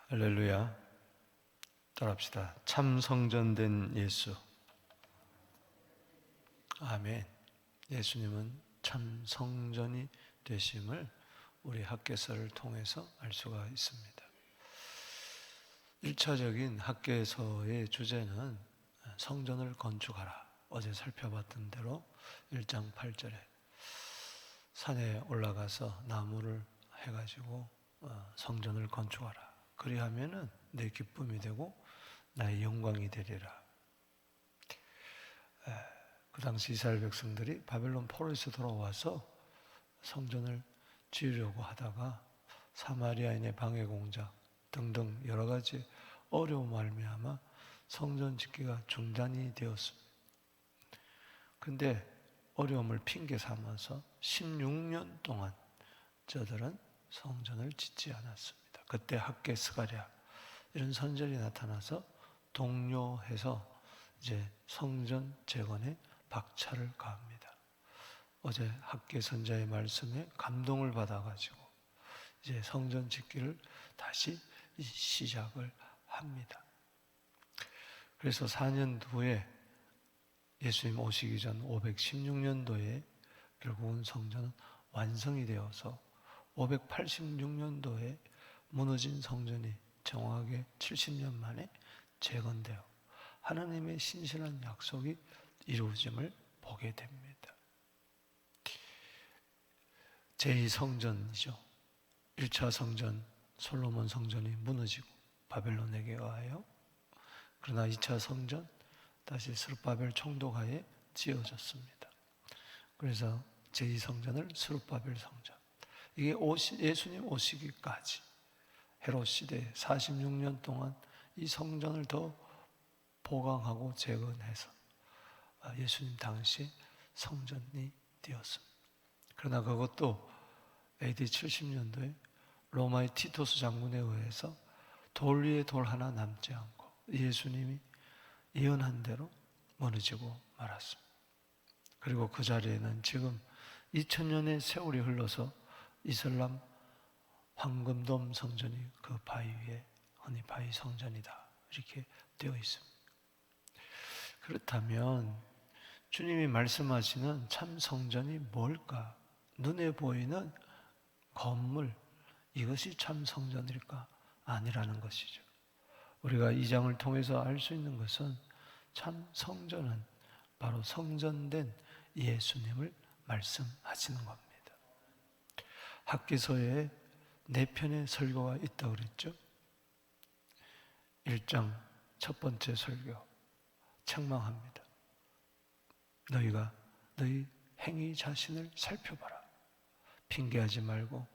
할렐루야. 따라합시다. 참 성전된 예수. 아멘. 예수님은 참 성전이 되심을 우리 학개서를 통해서 알 수가 있습니다. 1차적인 학개서의 주제는 성전을 건축하라. 어제 살펴봤던 대로 1장 8절에 산에 올라가서 나무를 해가지고 성전을 건축하라. 그리하면은 내 기쁨이 되고 나의 영광이 되리라. 그 당시 이스라엘 백성들이 바벨론 포로에서 돌아와서 성전을 지으려고 하다가 사마리아인의 방해 공작 등등 여러 가지 어려움 말미암아 성전 짓기가 중단이 되었습니다. 근데 어려움을 핑계 삼아서 16년 동안 저들은 성전을 짓지 않았습니다. 그때 학개 스가랴 이런 선절이 나타나서 독려해서 이제 성전 재건에 박차를 가합니다. 어제 학개 선자의 말씀에 감동을 받아가지고 이제 성전 짓기를 다시 시작을 합니다. 그래서 4년 후에 예수님 오시기 전 516년도에 결국은 성전은 완성이 되어서 586년도에 무너진 성전이 정확하게 70년 만에 재건되어 하나님의 신실한 약속이 이루어짐을 보게 됩니다. 제2성전이죠. 1차 성전 솔로몬 성전이 무너지고 바벨론에게 의하여, 그러나 2차 성전 다시 스룹바벨 총독하에 지어졌습니다. 그래서 제2성전을 스룹바벨 성전, 이게 예수님 오시기까지 헤롯 시대 46년 동안 이 성전을 더 보강하고 재건해서 예수님 당시 성전이 되었습니다. 그러나 그것도 AD 70년도에 로마의 티토스 장군에 의해서 돌 위에 돌 하나 남지 않고 예수님이 예언한 대로 무너지고 말았습니다. 그리고 그 자리에는 지금 2000년의 세월이 흘러서 이슬람 황금돔 성전이 그 바위 위에 흔히 바위 성전이다 이렇게 되어 있습니다. 그렇다면 주님이 말씀하시는 참 성전이 뭘까? 눈에 보이는 건물, 이것이 참 성전일까? 아니라는 것이죠. 우리가 이 장을 통해서 알 수 있는 것은 참 성전은 바로 성전된 예수님을 말씀하시는 겁니다. 학개서에 4편의 설교가 있다고 그랬죠. 1장 첫 번째 설교, 책망합니다. 너희가 너희 행위 자신을 살펴봐라. 핑계하지 말고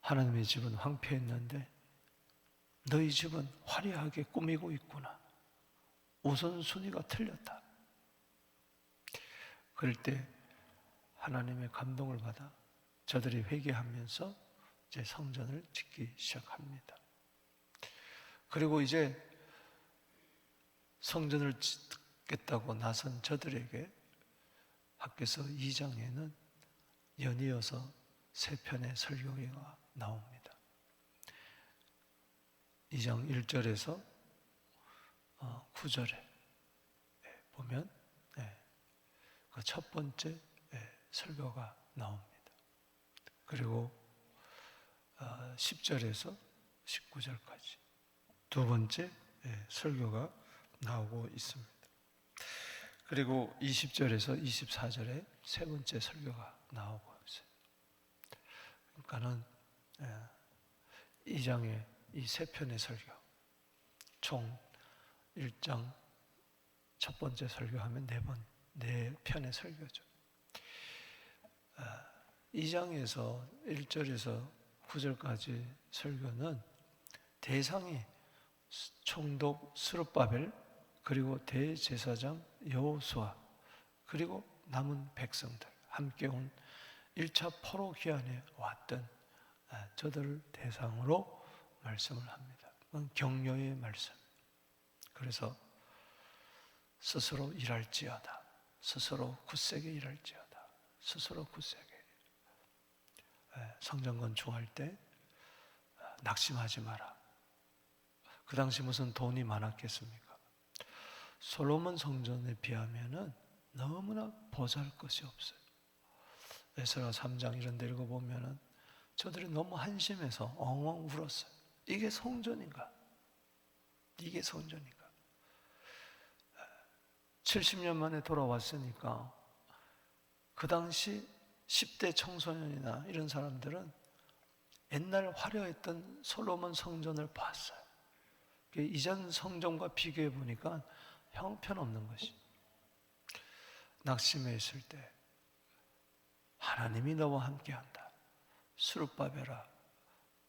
하나님의 집은 황폐했는데 너희 집은 화려하게 꾸미고 있구나. 우선순위가 틀렸다. 그럴 때 하나님의 감동을 받아 저들이 회개하면서 이제 성전을 짓기 시작합니다. 그리고 이제 성전을 짓겠다고 나선 저들에게 학개서 2장에는 연이어서 3편의 설교가 나옵니다. 2장 1절에서 9절에 보면 그 첫 번째 설교가 나옵니다. 그리고 10절에서 19절까지 두 번째 설교가 나오고 있습니다. 그리고 20절에서 24절에 세 번째 설교가 나오고 있어요. 그러니까는 이 장의 이 세 편의 설교, 총 1장 첫 번째 설교하면 네 편의 설교죠. 이 장에서 1절에서 9절까지 설교는 대상이 총독 스룹바벨, 그리고 대제사장 여호수아, 그리고 남은 백성들, 함께 온 1차 포로 기한에 왔던 저들을 대상으로 말씀을 합니다. 그건 격려의 말씀. 그래서 스스로 일할지어다, 스스로 굳세게 일할지어다, 스스로 굳세게. 성전 건축할 때 낙심하지 마라. 그 당시 무슨 돈이 많았겠습니까? 솔로몬 성전에 비하면은 너무나 보잘것이 없어요. 에스라 3장 이런 데 읽어보면은 저들이 너무 한심해서 엉엉 울었어요. 이게 성전인가? 이게 성전인가? 70년 만에 돌아왔으니까 그 당시 10대 청소년이나 이런 사람들은 옛날 화려했던 솔로몬 성전을 봤어요. 이전 성전과 비교해 보니까 형편없는 것이. 낙심해 있을 때 하나님이 너와 함께한다. 스룹바벨아,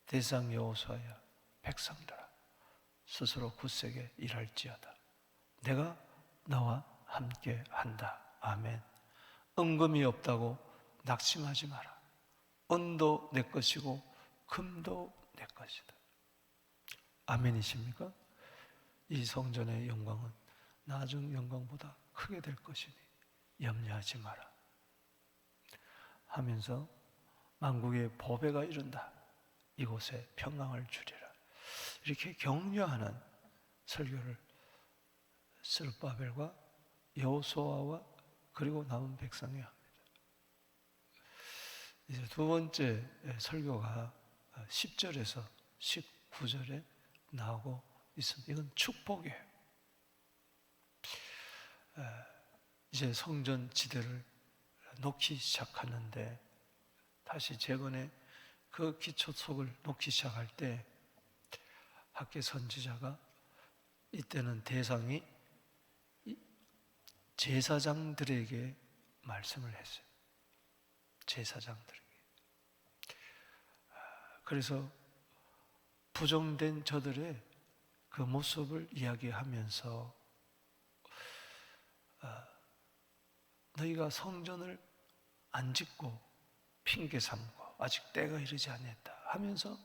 대상 여호수아야, 백성들아, 스스로 굳세게 일할지어다. 내가 너와 함께한다. 아멘. 은금이 없다고 낙심하지 마라. 은도 내 것이고 금도 내 것이다. 아멘이십니까? 이 성전의 영광은 나중 영광보다 크게 될 것이니 염려하지 마라 하면서 만국의 보배가 이른다. 이곳에 평강을 주리라. 이렇게 격려하는 설교를 스룹바벨과 여호수아와 그리고 남은 백성이 합니다. 이제 두 번째 설교가 10절에서 19절에 나오고 있습니다. 이건 축복이에요. 이제 성전 지대를 놓기 시작하는데 다시 재건의 그 기초석을 놓기 시작할 때 학개 선지자가 이때는 대상이 제사장들에게 말씀을 했어요. 제사장들에게. 그래서 부정된 저들의 그 모습을 이야기하면서 너희가 성전을 안 짓고 핑계 삼고 아직 때가 이르지 않았다 하면서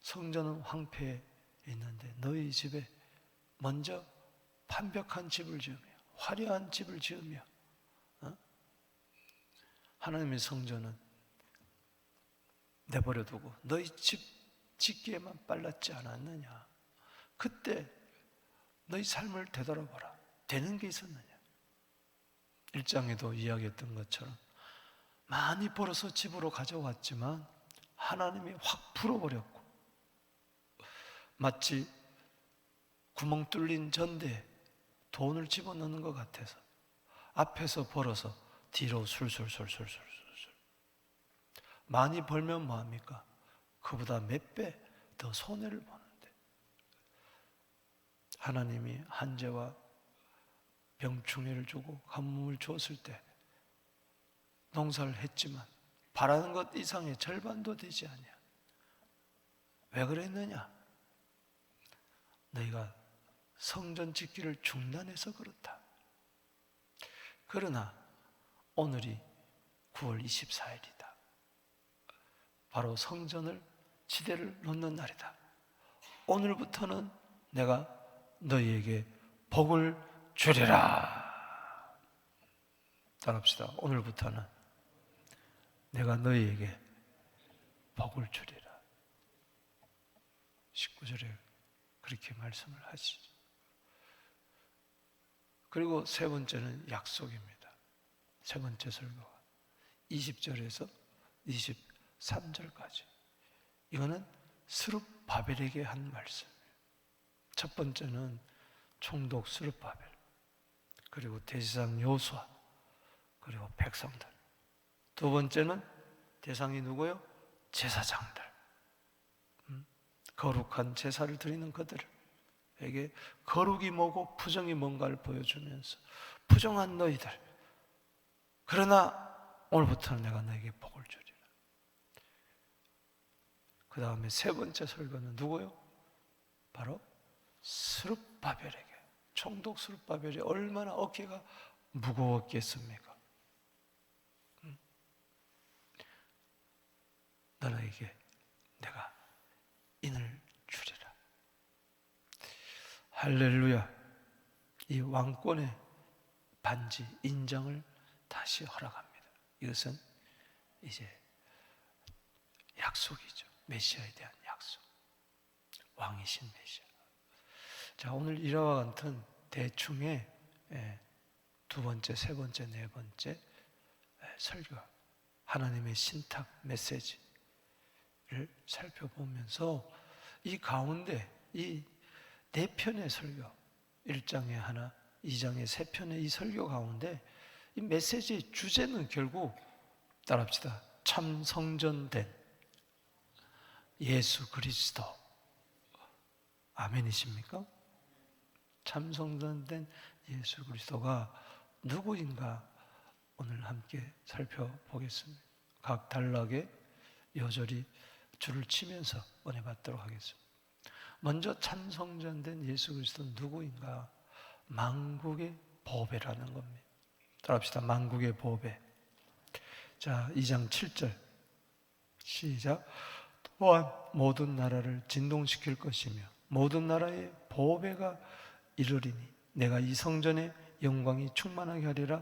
성전은 황폐해 있는데 너희 집에 먼저 판벽한 집을 지으며 화려한 집을 지으며 하나님의 성전은 내버려 두고 너희 집 짓기에만 빨랐지 않았느냐. 그때 너희 삶을 되돌아보라. 되는 게 있었느냐. 1장에도 이야기했던 것처럼 많이 벌어서 집으로 가져왔지만 하나님이 확 풀어버렸고 마치 구멍 뚫린 전대에 돈을 집어넣는 것 같아서 앞에서 벌어서 뒤로 술술술술술술 많이 벌면 뭐합니까? 그보다 몇 배 더 손해를 보는데 하나님이 한재와 병충해를 주고 가뭄을 주었을 때 농사를 했지만 바라는 것 이상의 절반도 되지 아니야. 왜 그랬느냐? 너희가 성전 짓기를 중단해서 그렇다. 그러나 오늘이 9월 24일이다. 바로 성전을 지대를 놓는 날이다. 오늘부터는 내가 너희에게 복을 주리라. 따라합시다. 오늘부터는 내가 너희에게 복을 주리라. 19절에 그렇게 말씀을 하시죠. 그리고 세 번째는 약속입니다. 세 번째 설교가 20절에서 23절까지. 이거는 스룹바벨에게 한 말씀이에요. 첫 번째는 총독 스룹바벨, 그리고 대제사장 여호수아, 그리고 백성들. 두 번째는 대상이 누구요? 제사장들. 거룩한 제사를 드리는 그들에게 거룩이 뭐고 부정이 뭔가를 보여주면서 부정한 너희들, 그러나 오늘부터는 내가 너에게 복을 주리라. 그 다음에 세 번째 설교는 누구요? 바로 스룹바벨에게. 총독 스룹바벨이 얼마나 어깨가 무거웠겠습니까? 너에게 내가 인을 주리라. 할렐루야. 이 왕권의 반지 인정을 다시 허락합니다. 이것은 이제 약속이죠. 메시아에 대한 약속. 왕이신 메시아. 자, 오늘 이와 같은 대충의 두 번째, 세 번째, 네 번째 설교, 하나님의 신탁 메시지를 살펴보면서 이 가운데 이 네 편의 설교, 1장에 하나, 2장에 세 편의 이 설교 가운데 이 메시지의 주제는 결국 따라합시다. 참 성전된 예수 그리스도. 아멘이십니까? 참 성전된 예수 그리스도가 누구인가 오늘 함께 살펴보겠습니다. 각 단락에 여절히 줄을 치면서 은혜 받도록 하겠습니다. 먼저 참 성전된 예수 그리스도는 누구인가? 만국의 보배라는 겁니다. 따라합시다. 만국의 보배. 자, 2장 7절 시작. 또한 모든 나라를 진동시킬 것이며 모든 나라의 보배가 이르리니 내가 이 성전의 영광이 충만하게 하리라.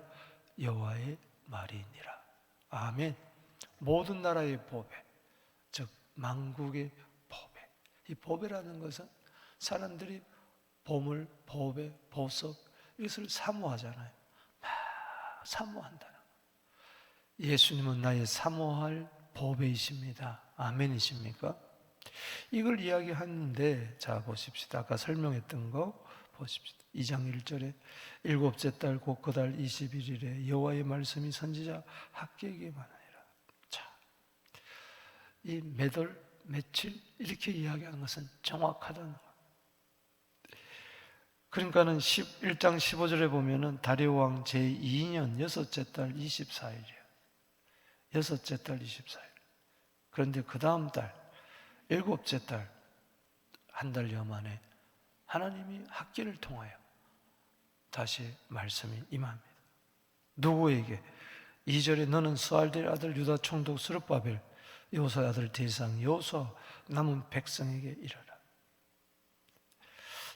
여호와의 말이니라. 아멘. 모든 나라의 보배, 즉 만국의 보배. 이 보배라는 것은 사람들이 보물, 보배, 보석 이것을 사모하잖아요. 막 사모한다. 예수님은 나의 사모할 보배이십니다. 아멘이십니까? 이걸 이야기하는데, 자 보십시다. 아까 설명했던 거 보십시다. 2장 1절에 일곱째 달 곧 그 달 21일에 여호와의 말씀이 선지자 학개에게 말하니라. 자, 이 매달 며칠 이렇게 이야기하는 것은 정확하다는 거예요. 그러니까는 1장 15절에 보면은 다리오 왕 제2년 여섯째 달 24일이에요. 여섯째 달 24일. 그런데 그 다음 달 일곱째 달 한 달여 만에 하나님이 학기를 통하여 다시 말씀이 임합니다. 누구에게? 2절에 너는 스알델 아들 유다 총독 스룹바벨 여호수아의 아들 대상 여호수아 남은 백성에게 이르라.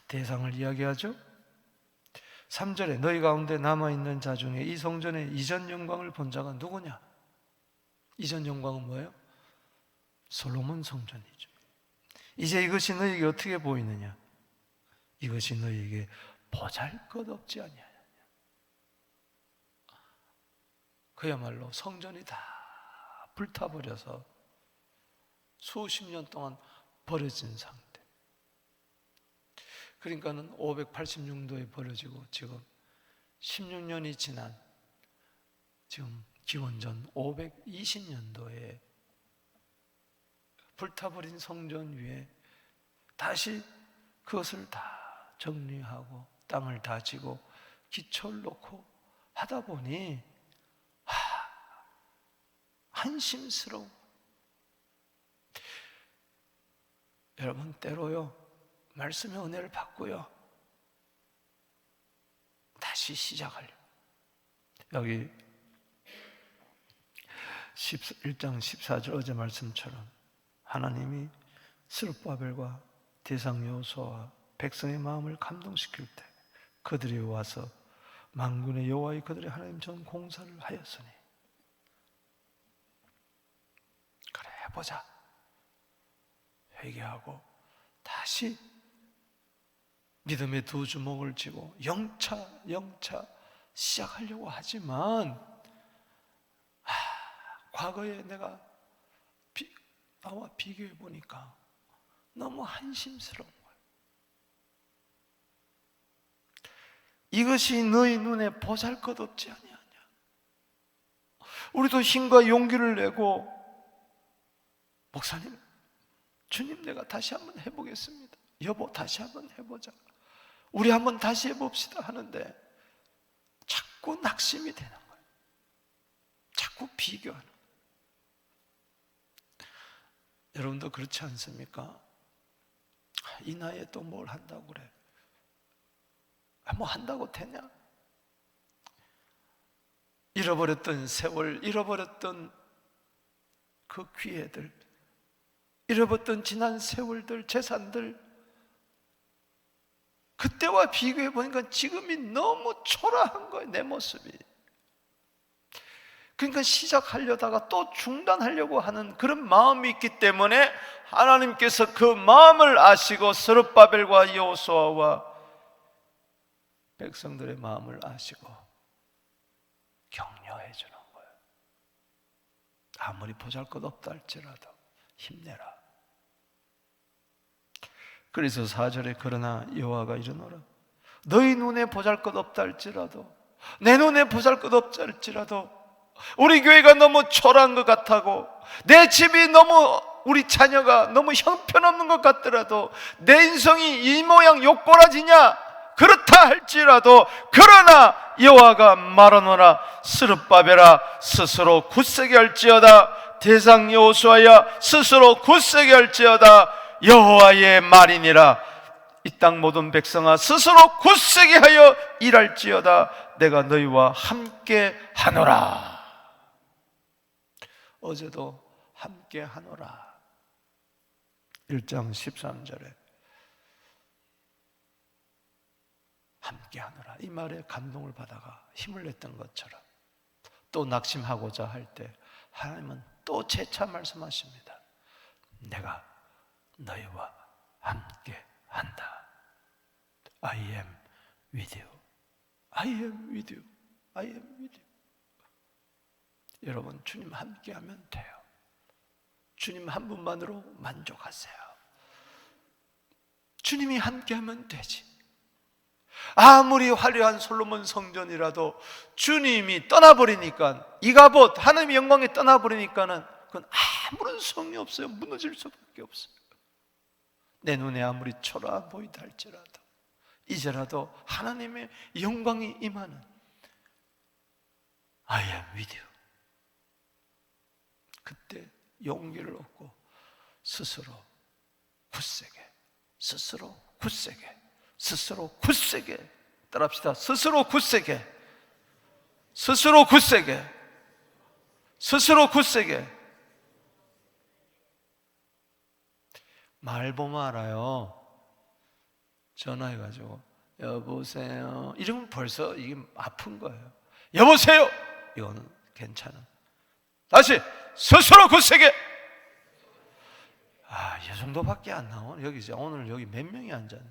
대상을 이야기하죠. 3절에 너희 가운데 남아있는 자 중에 이 성전의 이전 영광을 본 자가 누구냐? 이전 영광은 뭐예요? 솔로몬 성전이죠. 이제 이것이 너희에게 어떻게 보이느냐? 이것이 너희에게 보잘것없지 아니하냐. 그야말로 성전이 다 불타버려서 수십 년 동안 버려진 상태. 그러니까는 586년도에 버려지고 지금 16년이 지난 지금 기원전 520년도에 불타버린 성전 위에 다시 그것을 다 정리하고 땅을 다지고 기초를 놓고 하다 보니 한심스러운. 여러분 때로요 말씀의 은혜를 받고요 다시 시작하려고. 여기 1장 14절 어제 말씀처럼 하나님이 스룹바벨과 대상 여호수아와 백성의 마음을 감동시킬 때 그들이 와서 만군의 여호와의 그들의 하나님 전 공사를 하였으니 그래 해보자 회개하고 다시 믿음의 두 주먹을 쥐고 영차 시작하려고 하지만 과거에 내가 나와 비교해 보니까 너무 한심스러운 거예요. 이것이 너희 눈에 보잘것없지 아니하냐. 우리도 힘과 용기를 내고 목사님, 주님 내가 다시 한번 해보겠습니다. 여보 다시 한번 해보자. 우리 한번 다시 해봅시다 하는데 자꾸 낙심이 되는 거예요. 자꾸 비교하는 거예요. 여러분도 그렇지 않습니까? 이 나이에 또 뭘 한다고 그래? 뭐 한다고 되냐? 잃어버렸던 세월, 잃어버렸던 그 기회들, 잃어버렸던 지난 세월들, 재산들, 그때와 비교해 보니까 지금이 너무 초라한 거예요, 내 모습이. 그러니까 시작하려다가 또 중단하려고 하는 그런 마음이 있기 때문에 하나님께서 그 마음을 아시고 스룹바벨과 여호수아와 백성들의 마음을 아시고 격려해 주는 거예요. 아무리 보잘것없다 할지라도 힘내라. 그래서 4절에 그러나 여호와가 이르노라 너희 눈에 보잘것없다 할지라도, 내 눈에 보잘것없다 할지라도, 우리 교회가 너무 초라한 것 같고 내 집이 너무, 우리 자녀가 너무 형편없는 것 같더라도, 내 인성이 이 모양 요 꼬라지냐, 그렇다 할지라도, 그러나 여호와가 말하노라 스룹바벨아 스스로 굳세게 할지어다, 대상 여호수아야 스스로 굳세게 할지어다, 여호와의 말이니라. 이 땅 모든 백성아 스스로 굳세게 하여 일할지어다, 내가 너희와 함께 하노라. 어제도 함께 하노라. 1장 13절에 함께 하노라, 이 말에 감동을 받아가 힘을 냈던 것처럼 또 낙심하고자 할 때 하나님은 또 재차 말씀하십니다. 내가 너희와 함께 한다. I am with you. I am with you. I am with you. 여러분, 주님 함께 하면 돼요. 주님 한 분만으로 만족하세요. 주님이 함께 하면 되지. 아무리 화려한 솔로몬 성전이라도 주님이 떠나버리니까, 이가봇 하나님의 영광이 떠나버리니까는 그건 아무런 소용이 없어요. 무너질 수밖에 없어요. 내 눈에 아무리 초라해 보이다 할지라도 이제라도 하나님의 영광이 임하는 I am with you. 그때 용기를 얻고 스스로 굳세게, 스스로 굳세게, 스스로 굳세게, 따라합시다. 스스로 굳세게, 스스로 굳세게, 스스로 굳세게. 말 보면 알아요. 전화해가지고 여보세요 이러면 벌써 이게 아픈 거예요. 여보세요, 이거는 괜찮아. 다시 스스로 굳세게. 이 정도밖에 안 나오네. 여기 이제 오늘 여기 몇 명이 앉았네.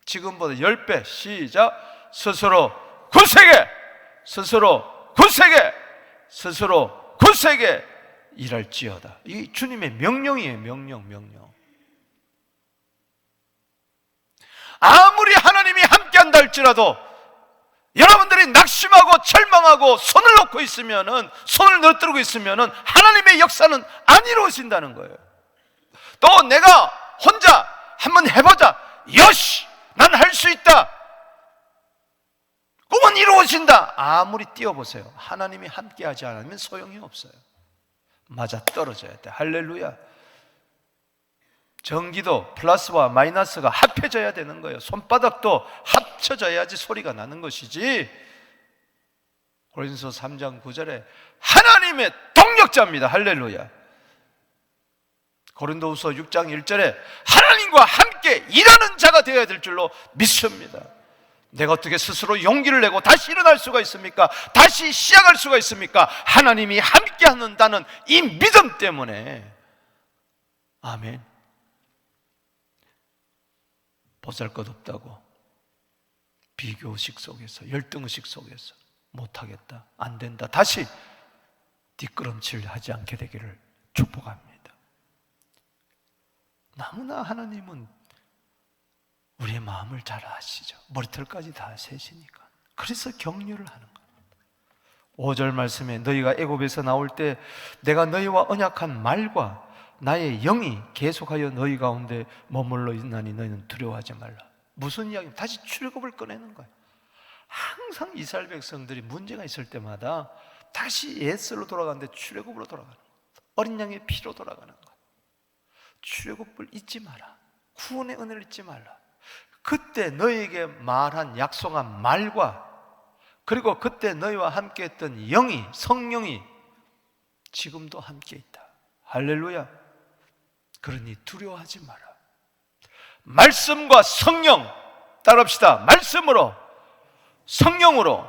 지금보다 10배. 시작. 스스로 굳세게, 스스로 굳세게, 스스로 굳세게 일할지어다. 이 주님의 명령이에요. 명령. 아무리 하나님이 함께한다 할지라도 여러분들이 낙심하고 절망하고 손을 놓고 있으면은, 손을 너뜨르고 있으면은 하나님의 역사는 안 이루어진다는 거예요. 또 내가 혼자 한번 해보자, 여시 난 할 수 있다, 꿈은 이루어진다. 아무리 뛰어보세요. 하나님이 함께하지 않으면 소용이 없어요. 맞아 떨어져야 돼. 할렐루야. 전기도 플러스와 마이너스가 합해져야 되는 거예요. 손바닥도 합쳐져야지 소리가 나는 것이지. 고린도서 3장 9절에 하나님의 동력자입니다. 할렐루야. 고린도후서 6장 1절에 하나님과 함께 일하는 자가 되어야 될 줄로 믿습니다. 내가 어떻게 스스로 용기를 내고 다시 일어날 수가 있습니까? 다시 시작할 수가 있습니까? 하나님이 함께 하는다는 이 믿음 때문에. 아멘. 보잘것없다고 비교의식 속에서, 열등의식 속에서 못하겠다, 안 된다, 다시 뒷걸음질 하지 않게 되기를 축복합니다. 너무나 하나님은 우리의 마음을 잘 아시죠. 머리털까지 다 세시니까. 그래서 격려를 하는 겁니다. 5절 말씀에 너희가 애굽에서 나올 때 내가 너희와 언약한 말과 나의 영이 계속하여 너희 가운데 머물러 있나니 너희는 두려워하지 말라. 무슨 이야기? 다시 출애굽을 꺼내는 거예요. 항상 이스라엘 백성들이 문제가 있을 때마다 다시 옛설로 돌아가는데 출애굽으로 돌아가는 거예요. 어린 양의 피로 돌아가는 거예요. 출애굽을 잊지 마라. 구원의 은혜를 잊지 말라. 그때 너희에게 말한, 약속한 말과, 그리고 그때 너희와 함께 했던 영이, 성령이 지금도 함께 있다. 할렐루야. 그러니 두려워하지 마라. 말씀과 성령, 따라합시다. 말씀으로, 성령으로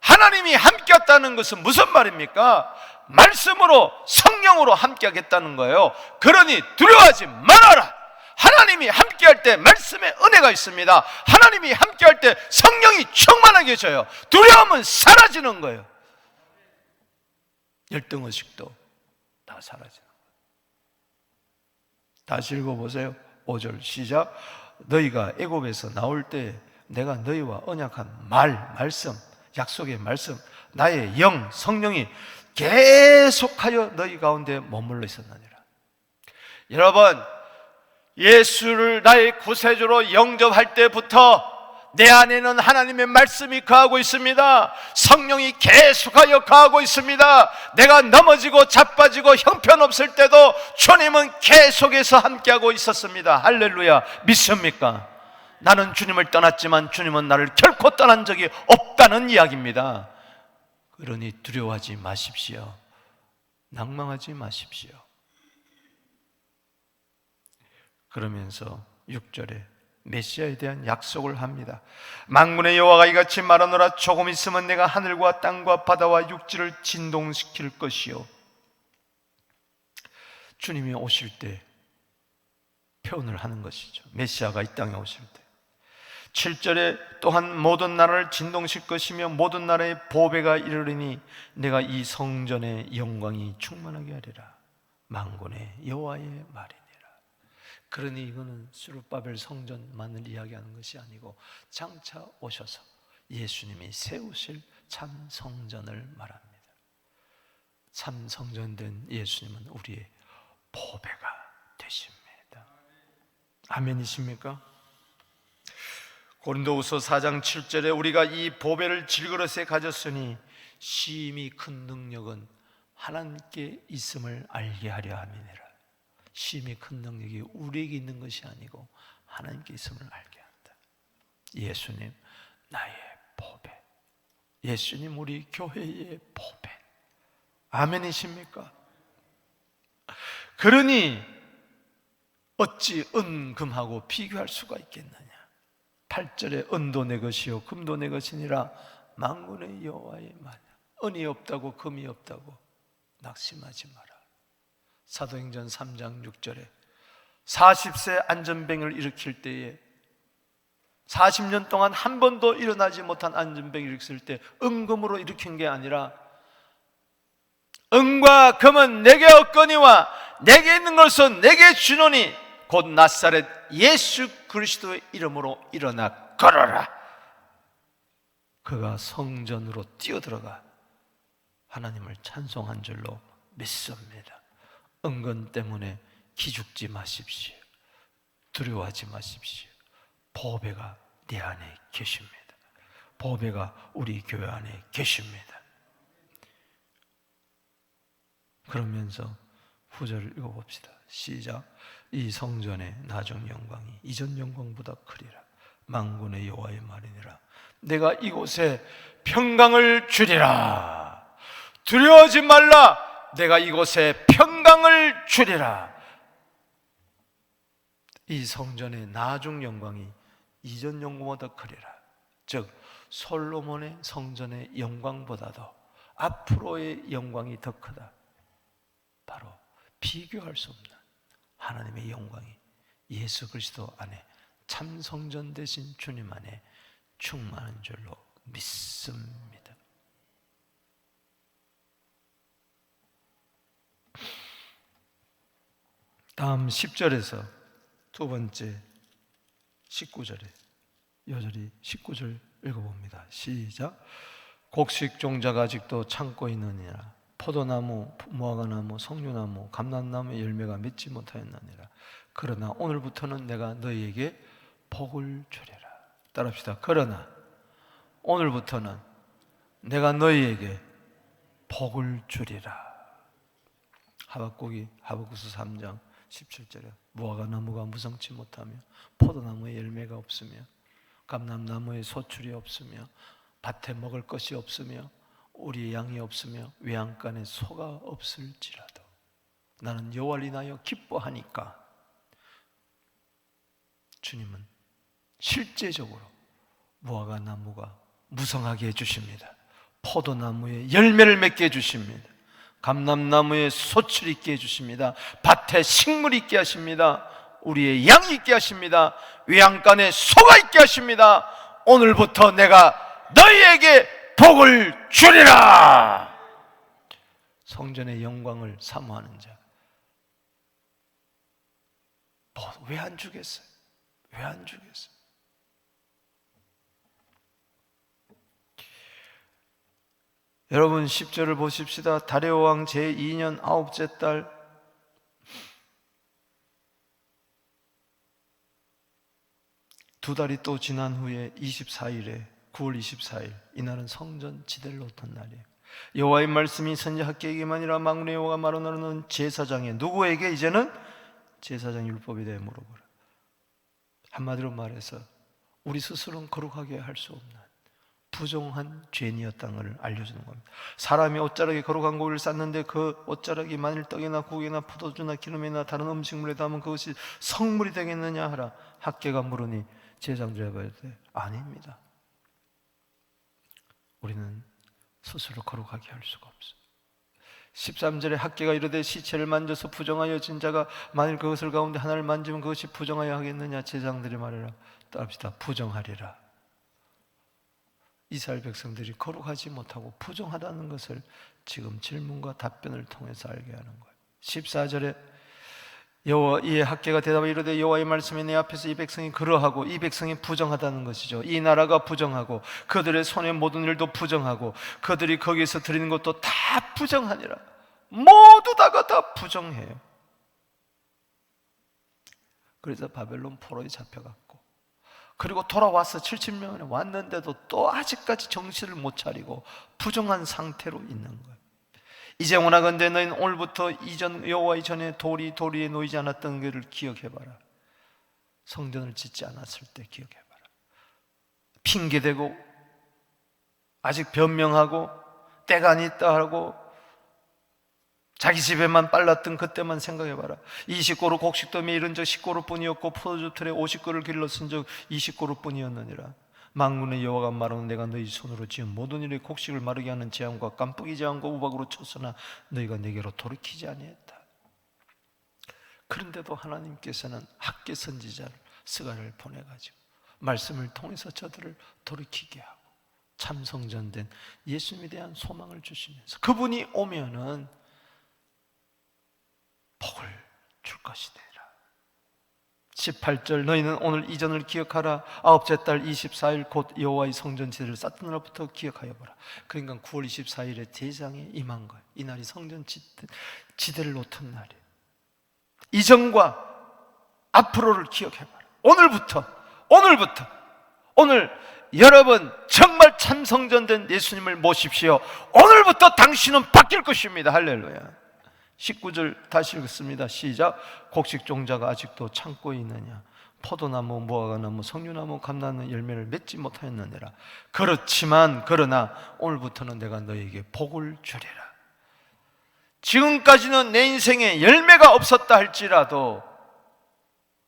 하나님이 함께 했다는 것은 무슨 말입니까? 말씀으로, 성령으로 함께 하겠다는 거예요. 그러니 두려워하지 말아라. 하나님 하나님이 함께할 때 말씀의 은혜가 있습니다. 하나님이 함께할 때 성령이 충만하게 해줘요. 두려움은 사라지는 거예요. 열등의식도 다 사라지는 거예요. 다시 읽어보세요. 5절 시작. 너희가 애굽에서 나올 때 내가 너희와 언약한 말씀, 약속의 말씀, 나의 영, 성령이 계속하여 너희 가운데 머물러 있었느니라. 여러분, 예수를 나의 구세주로 영접할 때부터 내 안에는 하나님의 말씀이 거하고 있습니다. 성령이 계속하여 거하고 있습니다. 내가 넘어지고 자빠지고 형편없을 때도 주님은 계속해서 함께하고 있었습니다. 할렐루야. 믿습니까? 나는 주님을 떠났지만 주님은 나를 결코 떠난 적이 없다는 이야기입니다. 그러니 두려워하지 마십시오. 낭망하지 마십시오. 그러면서 6절에 메시아에 대한 약속을 합니다. 만군의 여호와가 이같이 말하노라. 조금 있으면 내가 하늘과 땅과 바다와 육지를 진동시킬 것이요. 주님이 오실 때 표현을 하는 것이죠. 메시아가 이 땅에 오실 때. 7절에 또한 모든 나라를 진동시킬 것이며 모든 나라의 보배가 이르리니 내가 이 성전의 영광이 충만하게 하리라. 만군의 여호와의 말이니라. 그러니 이거는 스룹바벨 성전만을 이야기하는 것이 아니고 장차 오셔서 예수님이 세우실 참 성전을 말합니다. 참 성전된 예수님은 우리의 보배가 되십니다. 아멘이십니까? 고린도후서 4장 7절에 우리가 이 보배를 질그릇에 가졌으니 심히 큰 능력은 하나님께 있음을 알게 하려 함이니라. 심히 큰 능력이 우리에게 있는 것이 아니고 하나님께 있음을 알게 한다. 예수님 나의 보배, 예수님 우리 교회의 보배. 아멘이십니까? 그러니 어찌 은금하고 비교할 수가 있겠느냐. 8절에 은도 내 것이요 금도 내 것이니라. 만군의 여호와의 말. 은이 없다고 금이 없다고 낙심하지 마라. 사도행전 3장 6절에 40세 안전병을 일으킬 때에 40년 동안 한 번도 일어나지 못한 안전병을 일으켰을 때 은금으로 일으킨 게 아니라 은과 금은 내게 없거니와 내게 있는 것은 내게 주노니 곧 나사렛 예수 그리스도의 이름으로 일어나 걸어라. 그가 성전으로 뛰어들어가 하나님을 찬송한 줄로 믿습니다. 은근 때문에 기죽지 마십시오. 두려워하지 마십시오. 보배가 내 안에 계십니다. 보배가 우리 교회 안에 계십니다. 그러면서 후절을 읽어봅시다. 시작. 이 성전의 나중 영광이 이전 영광보다 크리라. 만군의 여호와의 말이니라. 내가 이곳에 평강을 주리라. 두려워하지 말라. 내가 이곳에 평강을 주리라. 이 성전의 나중 영광이 이전 영광보다 크리라. 즉 솔로몬의 성전의 영광보다도 앞으로의 영광이 더 크다. 바로 비교할 수 없는 하나님의 영광이 예수 그리스도 안에 참 성전 되신 주님 안에 충만한 줄로 믿습니다. 다음 10절에서 두 번째 19절에 여절히 19절 읽어봅니다. 시작. 곡식 종자가 아직도 참고 있느니라. 포도나무, 무화과나무, 석류나무, 감람나무의 열매가 맺지 못하였느니라. 그러나 오늘부터는 내가 너희에게 복을 주리라. 따라합시다. 그러나 오늘부터는 내가 너희에게 복을 주리라. 하박국서 3장 17절에 무화과나무가 무성치 못하며 포도나무에 열매가 없으며 감람나무에 소출이 없으며 밭에 먹을 것이 없으며 우리의 양이 없으며 외양간에 소가 없을지라도 나는 여호와를 인하여 기뻐하니까. 주님은 실제적으로 무화과나무가 무성하게 해주십니다. 포도나무에 열매를 맺게 해주십니다. 감람나무에 소출 있게 해주십니다. 밭에 식물 있게 하십니다. 우리의 양이 있게 하십니다. 외양간에 소가 있게 하십니다. 오늘부터 내가 너희에게 복을 주리라. 성전의 영광을 사모하는 자, 왜 안 주겠어요? 왜 안 주겠어요? 여러분 10절을 보십시다. 다레오 왕 제2년 9째 달 두 달이 또 지난 후에 24일에 9월 24일, 이날은 성전 지대를 놓던 날이에요. 여호와의 말씀이 선지자 학개에게만이라 만군의 여호와가 말하노는 제사장에, 누구에게? 이제는 제사장 율법에 대해 물어보라. 한마디로 말해서 우리 스스로는 거룩하게 할 수 없는 부정한 죄인이었다는 것을 알려주는 겁니다. 사람이 옷자락에 거룩한 고기를 쌌는데 그 옷자락이 만일 떡이나 국이나 포도주나 기름이나 다른 음식물에 담으면 그것이 성물이 되겠느냐 하라. 학개가 물으니 제사장들이 말하되 아닙니다. 우리는 스스로 거룩하게 할 수가 없어요. 13절에 학개가 이르되 시체를 만져서 부정하여 진 자가 만일 그것을 가운데 하나를 만지면 그것이 부정하여 하겠느냐. 제사장들이 말하라. 따릅시다. 부정하리라. 이스라엘 백성들이 거룩하지 못하고 부정하다는 것을 지금 질문과 답변을 통해서 알게 하는 거예요. 14절에 이에 학개가 대답하여 이르되 여호와의 말씀이 내 앞에서 이 백성이 그러하고, 이 백성이 부정하다는 것이죠. 이 나라가 부정하고 그들의 손의 모든 일도 부정하고 그들이 거기에서 드리는 것도 다 부정하니라. 모두 다가 다 부정해요. 그래서 바벨론 포로에 잡혀갔고, 그리고 돌아와서 70년에 왔는데도 또 아직까지 정신을 못 차리고 부정한 상태로 있는 거예요. 이제 원하건대 너희는 오늘부터 이전 여호와 이전에 도리에 놓이지 않았던 것을 기억해봐라. 성전을 짓지 않았을 때 기억해봐라. 핑계대고 아직 변명하고 때가 아니다 하고 자기 집에만 빨랐던 그때만 생각해봐라. 20고루 곡식도 메이른 적 10고루 뿐이었고 포도주 틀에 50고루를 길렀은 적 20고루 뿐이었느니라. 만군의 여호와가 말하는 내가 너희 손으로 지은 모든 일의 곡식을 마르게 하는 재앙과 깜빡이 재앙과 우박으로 쳤으나 너희가 내게로 돌이키지 아니했다. 그런데도 하나님께서는 학개 선지자를 스가랴를 보내가지고 말씀을 통해서 저들을 돌이키게 하고 참성전된 예수님에 대한 소망을 주시면서 그분이 오면은 복을 줄 것이되라. 18절 너희는 오늘 이전을 기억하라. 9째 달 24일 곧 여호와의 성전 지대를 쌓던 날부터 기억하여 보라. 그러니까 9월 24일에 대장에 임한 거예요. 이날이 성전 지대를 놓던 날이에요. 이전과 앞으로를 기억해봐라. 오늘 여러분 정말 참성전된 예수님을 모십시오. 오늘부터 당신은 바뀔 것입니다. 할렐루야. 19절 다시 읽습니다. 시작. 곡식 종자가 아직도 창고에 있느냐. 포도나무, 무화과나무, 석류나무, 감나무 열매를 맺지 못하였느니라. 그러나 오늘부터는 내가 너에게 복을 주리라. 지금까지는 내 인생에 열매가 없었다 할지라도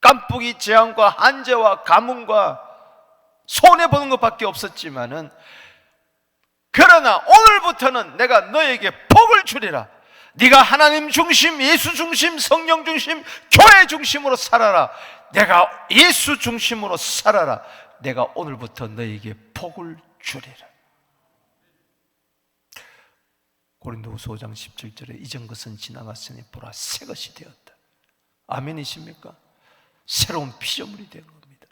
깜빡이 재앙과 한재와 가뭄과 손해보는 것밖에 없었지만은, 그러나 오늘부터는 내가 너에게 복을 주리라. 네가 하나님 중심, 예수 중심, 성령 중심, 교회 중심으로 살아라. 내가 예수 중심으로 살아라. 내가 오늘부터 너에게 복을 주리라. 고린도후서 5장 17절에 이전 것은 지나갔으니 보라 새 것이 되었다. 아멘이십니까? 새로운 피조물이 된 겁니다.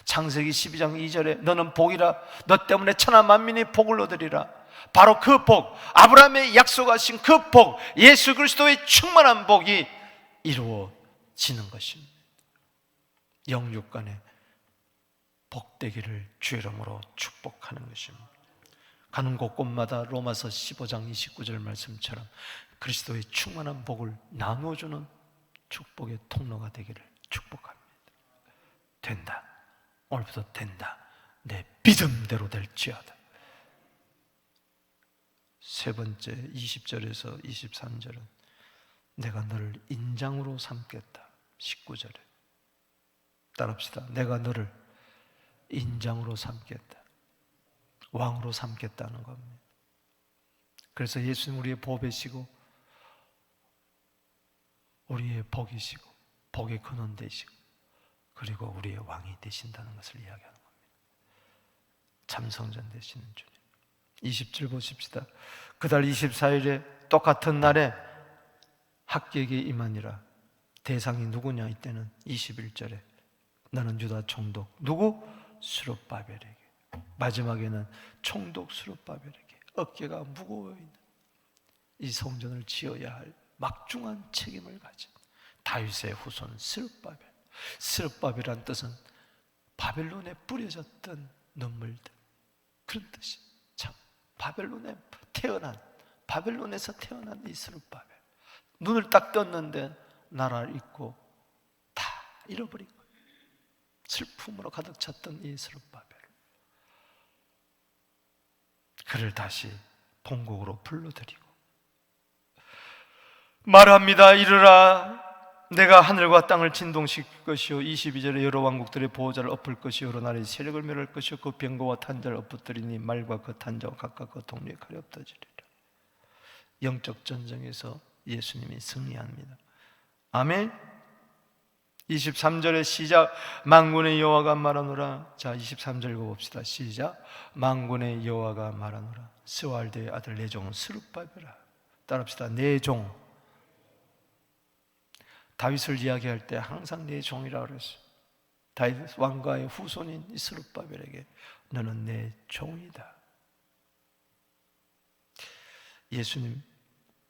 창세기 12장 2절에 너는 복이라, 너 때문에 천하 만민이 복을 얻으리라. 바로 그 복, 아브라함의 약속하신 그 복, 예수 그리스도의 충만한 복이 이루어지는 것입니다. 영육간에 복되기를 주의 이름으로 축복하는 것입니다. 가는 곳곳마다 로마서 15장 29절 말씀처럼 그리스도의 충만한 복을 나누어주는 축복의 통로가 되기를 축복합니다. 된다. 오늘부터 된다. 내 믿음대로 될지어다. 세 번째 20절에서 23절은 내가 너를 인장으로 삼겠다. 19절에 따라합시다. 내가 너를 인장으로 삼겠다. 왕으로 삼겠다는 겁니다. 그래서 예수님 우리의 보배시고 우리의 복이시고 복의 근원 되시고 그리고 우리의 왕이 되신다는 것을 이야기하는 겁니다. 참 성전 되시는 주님. 20절 보십시다. 그달 24일에 똑같은 날에 합격이 임하니라. 대상이 누구냐? 이때는 21절에 나는 유다 총독 누구? 스룹바벨에게. 마지막에는 총독 스룹바벨에게 어깨가 무거워 있는 이 성전을 지어야 할 막중한 책임을 가진 다윗의 후손 스룹바벨. 스룹바벨이란 뜻은 바벨론에 뿌려졌던 눈물들, 그런 뜻이. 참 바벨론에서 태어난 이 스룹바벨, 눈을 딱 떴는데 나라를 잃고 다 잃어버린 거예요. 슬픔으로 가득 찼던 이 스룹바벨, 그를 다시 본국으로 불러들이고 말합니다. 이르라, 내가 하늘과 땅을 진동시킬 것이요 22절에 여러 왕국들의 보호자를 엎을 것이요 여러 나라의 세력을 멸할 것이요 그 병거와 탄자를 엎어뜨리니 말과 그 탄자와 각각 그 동료의 칼이 엎어지리라. 영적 전쟁에서 예수님이 승리합니다. 아멘. 23절에 시작. 만군의 여호와가 말하노라. 자, 23절 읽어봅시다. 시작. 만군의 여호와가 말하노라. 스왈드의 아들 내 종은 스룹바벨아. 따라합시다. 내 종. 다윗을 이야기할 때 항상 내 종이라고 그랬어요. 다윗 왕가의 후손인 이 스룹바벨에게 너는 내 종이다. 예수님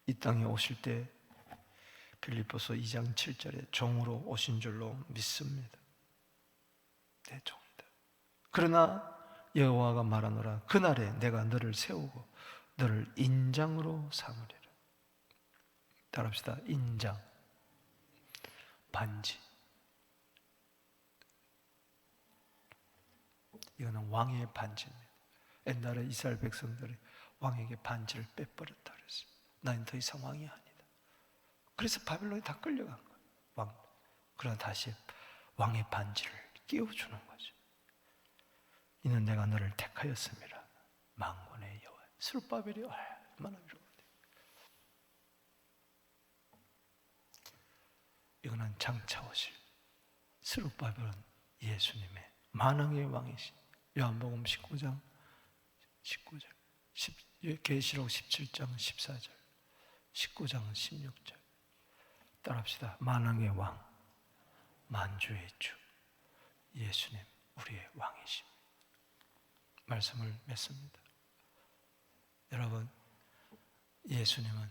이 땅에 오실 때 빌립보서 2장 7절에 종으로 오신 줄로 믿습니다. 내 종이다. 그러나 여호와가 말하노라. 그날에 내가 너를 세우고 너를 인장으로 삼으리라. 따라합시다. 인장. 반지. 이거는 왕의 반지입니다. 옛날에 이스라엘 백성들이 왕에게 반지를 빼버렸다 그랬어요. 나는 더 이상 왕이 아니다. 그래서 바벨론에 다 끌려간 거예요. 왕. 그러나 다시 왕의 반지를 끼워주는 거죠. 이는 내가 너를 택하였음이라. 만군의 여호와. 스룹바벨이 얼마나 위로가 돼요. 이거는 장차 오실 스룹바벨은 예수님의 만왕의 왕이신. 요한복음 19장 계시록 17장 14절 19장 16절 따라합시다. 만왕의 왕, 만주의 주 예수님 우리의 왕이십니다. 말씀을 맺습니다. 여러분, 예수님은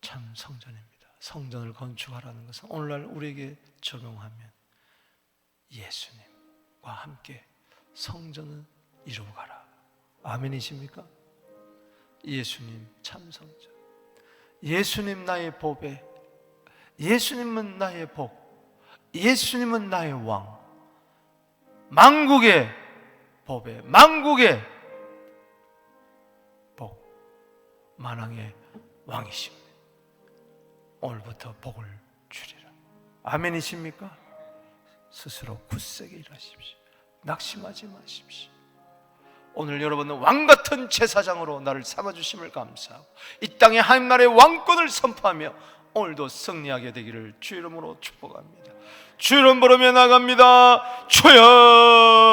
참 성전입니다. 성전을 건축하라는 것은 오늘날 우리에게 적용하면 예수님과 함께 성전을 이루어가라. 아멘이십니까? 예수님 참 성전. 예수님 나의 보배. 예수님은 나의 복. 예수님은 나의 왕. 만국의 보배, 만국의 복, 만왕의 왕이십니다. 오늘부터 복을 주리라. 아멘이십니까? 스스로 굳세게 일하십시오. 낙심하지 마십시오. 오늘 여러분은 왕같은 제사장으로 나를 삼아주심을 감사하고 이 땅에 하나님 나라의 왕권을 선포하며 오늘도 승리하게 되기를 주 이름으로 축복합니다. 주 이름 부르며 나갑니다. 주여.